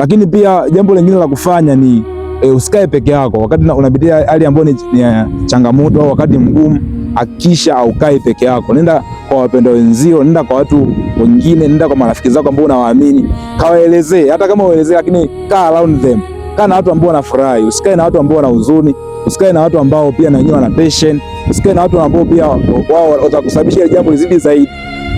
Lakini pia jambo lingine la kufanya ni usikae peke yako wakati unapitia hali ambayo ni changamoto au wakati mgumu. Hakikisha aukai peke yako, nenda kwa wapendwa wenzio, nenda kwa watu wengine, nenda kwa marafiki zako ambao unawaamini, kawaelezee. Hata kama uelezee, lakini kaa around them, kaa na watu ambao wanafurahi, usikae na watu ambao wana huzuni, usikae na watu ambao pia na wenyewe wana passion, usikae na watu ambao pia wao watakusababishia jambo lizidi zaidi.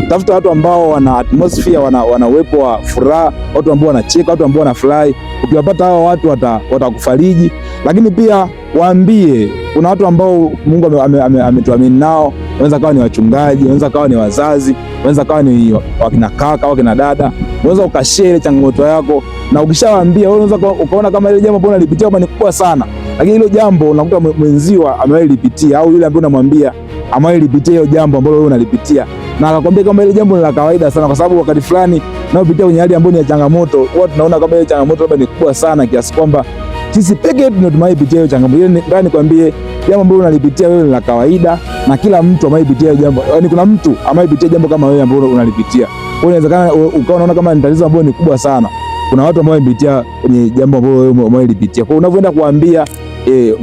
Tafuta watu ambao wana atmosphere, wana uwepo wa furaha, watu ambao wanacheka, watu ambao wanafurahi. Ukiwapata hao watu watakufariji. Lakini pia waambie, kuna watu ambao Mungu ametuamini nao, wanaweza kawa ni wachungaji, wanaweza kawa ni wazazi, wanaweza kawa ni wakina kaka au kina dada. Unaweza ukashare changamoto yako, na ukishawaambia wewe unaweza ukaona kama ile jambo ambalo unalipitia kama ni kubwa sana, lakini hilo jambo unakuta mwenzio amewahi lipitia, au yule ambaye unamwambia amewahi lipitia hilo jambo ambalo wewe unalipitia, na akakwambia kama ile jambo ni la kawaida sana, kwa sababu wakati fulani unapopitia kwenye hali ambayo ni ya changamoto, huwa tunaona kama ile changamoto labda ni kubwa sana kiasi kwamba sisi peke yetu ndio tumaipitia hiyo changamoto. Ile ndio nikwambie, jambo ambalo unalipitia wewe ni la kawaida, na kila mtu amaipitia hiyo jambo. Yaani kuna mtu amaipitia jambo kama wewe ambalo unalipitia. Kwa hiyo inawezekana ukawa unaona kama ni tatizo ambalo ni kubwa sana. Kuna watu ambao wamepitia kwenye jambo ambalo wewe umelipitia. Kwa hiyo unavyoenda kuambia,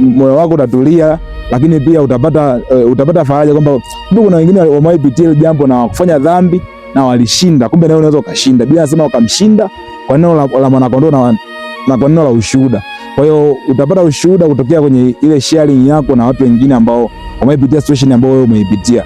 moyo wako utatulia, lakini pia utapata faraja kwamba kuna wengine wameipitia ile jambo na kufanya dhambi na walishinda. Kumbe na wewe unaweza ukashinda. Bila nasema ukamshinda kwa neno la Mwanakondoo na kwa neno la ushuhuda. Kwa hiyo utapata ushuhuda kutokea kwenye ile sharing yako na watu wengine ambao wameipitia situation ambayo wewe umeipitia.